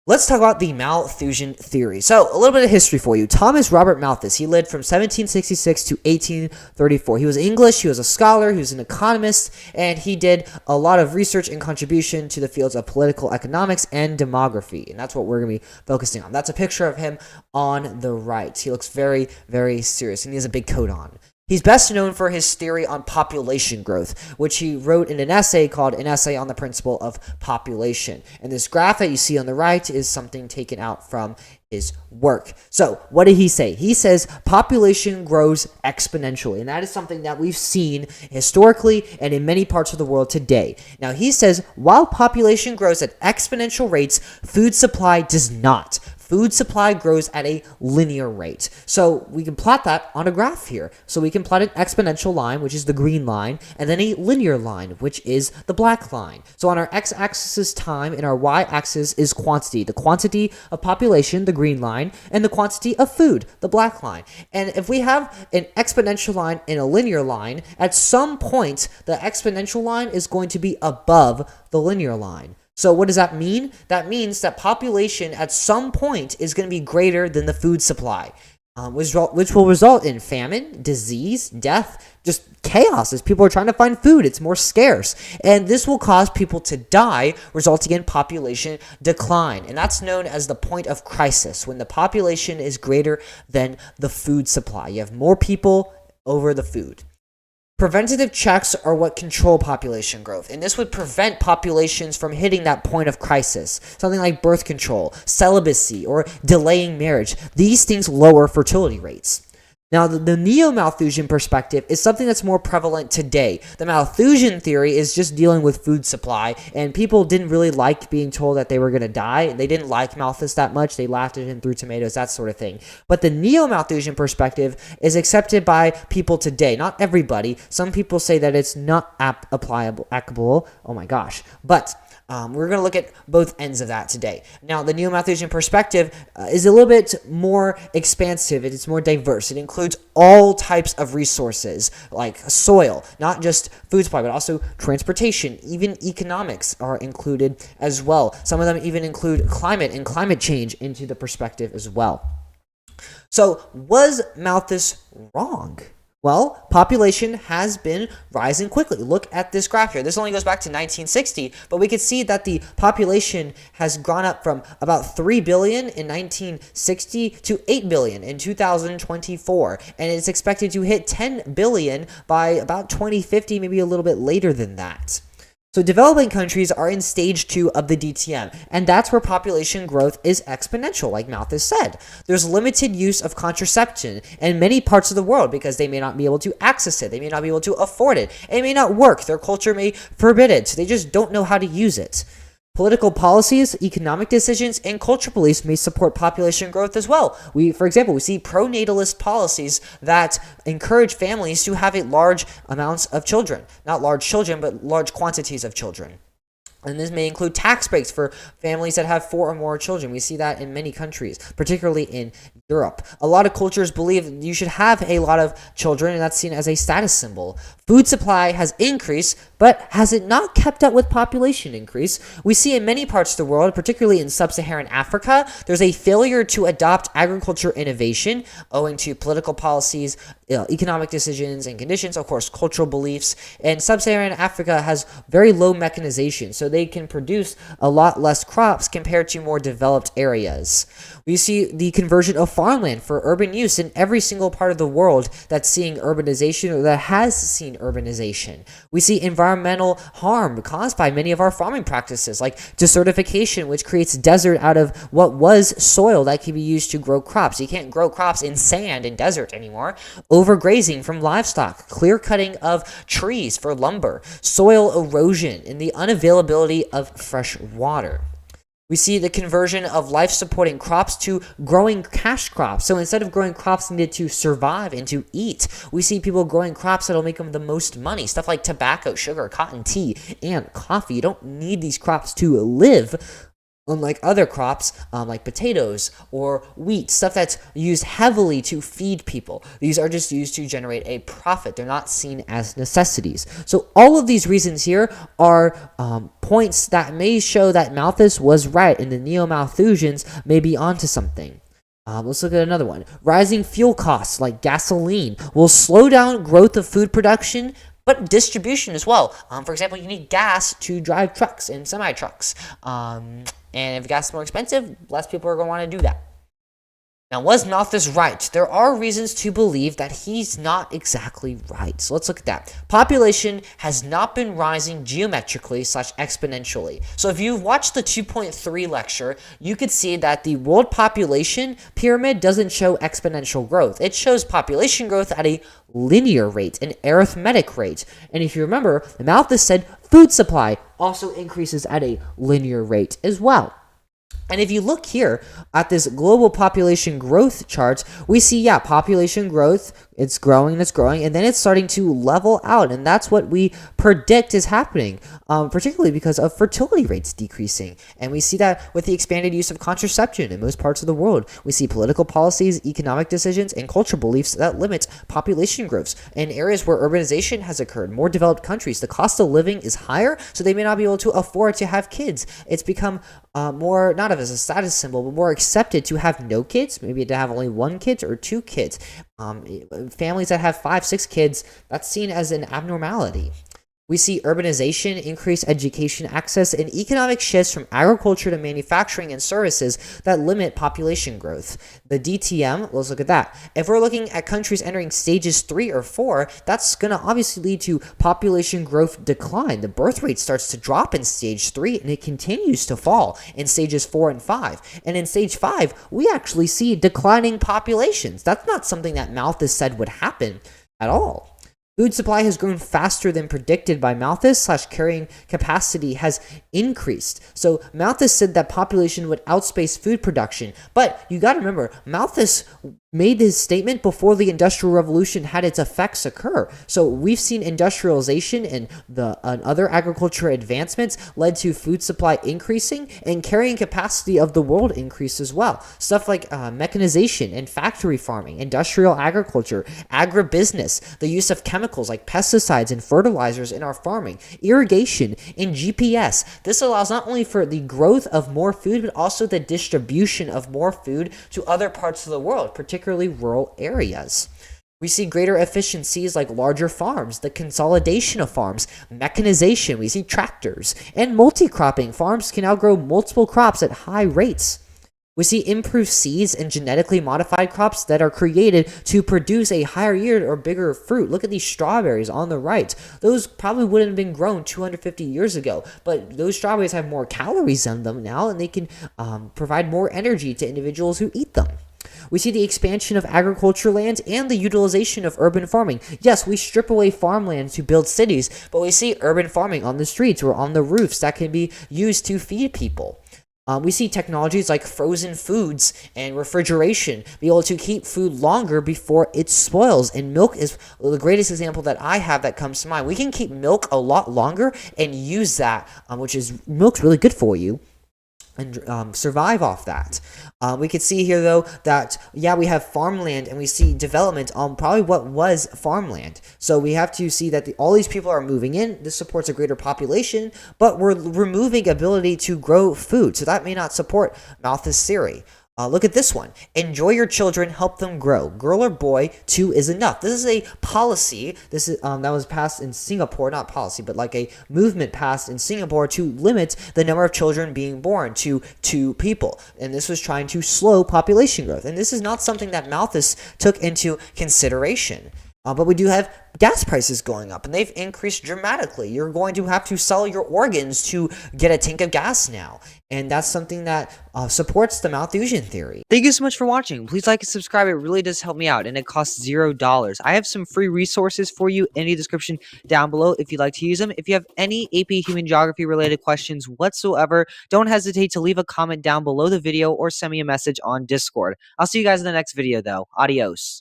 Let's talk about the Malthusian theory. So, a little bit of history for you. Thomas Robert Malthus, he lived from 1766 to 1834. He was English, he was a scholar, he was an economist, and he did a lot of research and contribution to the fields of political economics and demography. And that's what we're going to be focusing on. That's a picture of him on the right. He looks very, very serious, and he has a big coat on. He's best known for his theory on population growth, which he wrote in an essay called An Essay on the Principle of Population. And this graph that you see on the right is something taken out from his work. So, what did he say? He says population grows exponentially, and that is something that we've seen historically and in many parts of the world today. Now, he says while population grows at exponential rates, food supply does not. Food supply grows at a linear rate. So we can plot that on a graph here. So we can plot an exponential line, which is the green line, and then a linear line, which is the black line. So on our x-axis is time, and our y-axis is quantity. The quantity of population, the green line, and the quantity of food, the black line. And if we have an exponential line and a linear line, at some point, the exponential line is going to be above the linear line. So what does that mean? That means that population at some point is going to be greater than the food supply, which will result in famine, disease, death, just chaos as people are trying to find food. It's more scarce. And this will cause people to die, resulting in population decline. And that's known as the point of crisis, when the population is greater than the food supply. You have more people over the food. Preventative checks are what control population growth, and this would prevent populations from hitting that point of crisis. Something like birth control, celibacy, or delaying marriage. These things lower fertility rates. Now, the neo-Malthusian perspective is something that's more prevalent today. The Malthusian theory is just dealing with food supply, and people didn't really like being told that they were going to die. They didn't like Malthus that much. They laughed at him through tomatoes, that sort of thing. But the neo-Malthusian perspective is accepted by people today. Not everybody. Some people say that it's not applicable. Oh my gosh. But we're going to look at both ends of that today. Now, the neo-Malthusian perspective is a little bit more expansive. It's more diverse. It includes all types of resources, like soil, not just food supply, but also transportation. Even economics are included as well. Some of them even include climate and climate change into the perspective as well. So, was Malthus wrong? Well, population has been rising quickly. Look at this graph here. This only goes back to 1960, but we can see that the population has gone up from about 3 billion in 1960 to 8 billion in 2024, and it's expected to hit 10 billion by about 2050, maybe a little bit later than that. So developing countries are in stage 2 of the DTM, and that's where population growth is exponential, like Malthus said. There's limited use of contraception in many parts of the world because they may not be able to access it, they may not be able to afford it, it may not work, their culture may forbid it, so they just don't know how to use it. Political policies, economic decisions, and cultural beliefs may support population growth as well. For example, we see pronatalist policies that encourage families to have large amounts of children. Not large children, but large quantities of children. And this may include tax breaks for families that have 4 or more children. We see that in many countries, particularly in Europe. A lot of cultures believe you should have a lot of children, and that's seen as a status symbol. Food supply has increased, but has it not kept up with population increase? We see in many parts of the world, particularly in sub-Saharan Africa, there's a failure to adopt agriculture innovation owing to political policies, economic decisions and conditions, of course, cultural beliefs. And sub-Saharan Africa has very low mechanization, so they can produce a lot less crops compared to more developed areas. We see the conversion of farmland for urban use in every single part of the world that's seeing urbanization or that has seen urbanization. We see environmental harm caused by many of our farming practices, like desertification, which creates desert out of what was soil that can be used to grow crops. You can't grow crops in sand and desert anymore. Overgrazing from livestock, clear cutting of trees for lumber, soil erosion, and the unavailability of fresh water. We see the conversion of life-supporting crops to growing cash crops. So instead of growing crops needed to survive and to eat, we see people growing crops that'll make them the most money. Stuff like tobacco, sugar, cotton, tea, and coffee. You don't need these crops to live. Unlike other crops like potatoes or wheat, stuff that's used heavily to feed people. These are just used to generate a profit. They're not seen as necessities. So all of these reasons here are points that may show that Malthus was right and the Neo-Malthusians may be onto something. Let's look at another one. Rising fuel costs like gasoline will slow down growth of food production, but distribution as well. For example, you need gas to drive trucks and semi-trucks. And if gas is more expensive, less people are going to want to do that. Now, was Malthus right? There are reasons to believe that he's not exactly right. So let's look at that. Population has not been rising geometrically / exponentially. So if you've watched the 2.3 lecture, you could see that the world population pyramid doesn't show exponential growth. It shows population growth at a linear rate, an arithmetic rate. And if you remember, Malthus said food supply also increases at a linear rate as well. And if you look here at this global population growth chart, we see, yeah, population growth, it's growing, and then it's starting to level out, and that's what we predict is happening, particularly because of fertility rates decreasing. And we see that with the expanded use of contraception in most parts of the world. We see political policies, economic decisions, and cultural beliefs that limit population growth. In areas where urbanization has occurred, more developed countries, the cost of living is higher, so they may not be able to afford to have kids. It's become more, not as a status symbol, but more accepted to have no kids, maybe to have only 1 kid or 2 kids. Families that have 5, 6 kids, that's seen as an abnormality. We see urbanization, increased education access, and economic shifts from agriculture to manufacturing and services that limit population growth. The DTM, let's look at that. If we're looking at countries entering stages 3 or 4, that's going to obviously lead to population growth decline. The birth rate starts to drop in stage 3, and it continues to fall in stages 4 and 5. And in stage 5, we actually see declining populations. That's not something that Malthus said would happen at all. Food supply has grown faster than predicted by Malthus / carrying capacity has increased. So Malthus said that population would outspace food production. But you got to remember, Malthus made his statement before the Industrial Revolution had its effects occur. So we've seen industrialization and other agriculture advancements led to food supply increasing and carrying capacity of the world increase as well. Stuff like mechanization and factory farming, industrial agriculture, agribusiness, the use of chemicals like pesticides and fertilizers in our farming, irrigation, and GPS. This allows not only for the growth of more food, but also the distribution of more food to other parts of the world, particularly rural areas. We see greater efficiencies like larger farms, the consolidation of farms, mechanization, we see tractors, and multi-cropping. Farms can now grow multiple crops at high rates. We see improved seeds and genetically modified crops that are created to produce a higher yield or bigger fruit. Look at these strawberries on the right. Those probably wouldn't have been grown 250 years ago, but those strawberries have more calories in them now, and they can provide more energy to individuals who eat them. We see the expansion of agriculture land and the utilization of urban farming. Yes, we strip away farmland to build cities, but we see urban farming on the streets or on the roofs that can be used to feed people. We see technologies like frozen foods and refrigeration be able to keep food longer before it spoils. And milk is the greatest example that I have that comes to mind. We can keep milk a lot longer and use that, which is milk's really good for you, and survive off that. We could see here, though, that, yeah, we have farmland and we see development on probably what was farmland. So we have to see that all these people are moving in. This supports a greater population, but we're removing ability to grow food. So that may not support Malthus' theory. Look at this one. Enjoy your children, help them grow. Girl or boy, 2 is enough. This is a policy. This is that was passed in Singapore, not policy, but like a movement passed in Singapore to limit the number of children being born to 2 people. And this was trying to slow population growth. And this is not something that Malthus took into consideration. But we do have gas prices going up, and they've increased dramatically. You're going to have to sell your organs to get a tank of gas now. And that's something that supports the Malthusian theory. Thank you so much for watching. Please like and subscribe. It really does help me out, and it costs $0. I have some free resources for you in the description down below if you'd like to use them. If you have any AP Human Geography related questions whatsoever, don't hesitate to leave a comment down below the video or send me a message on Discord. I'll see you guys in the next video, though. Adios.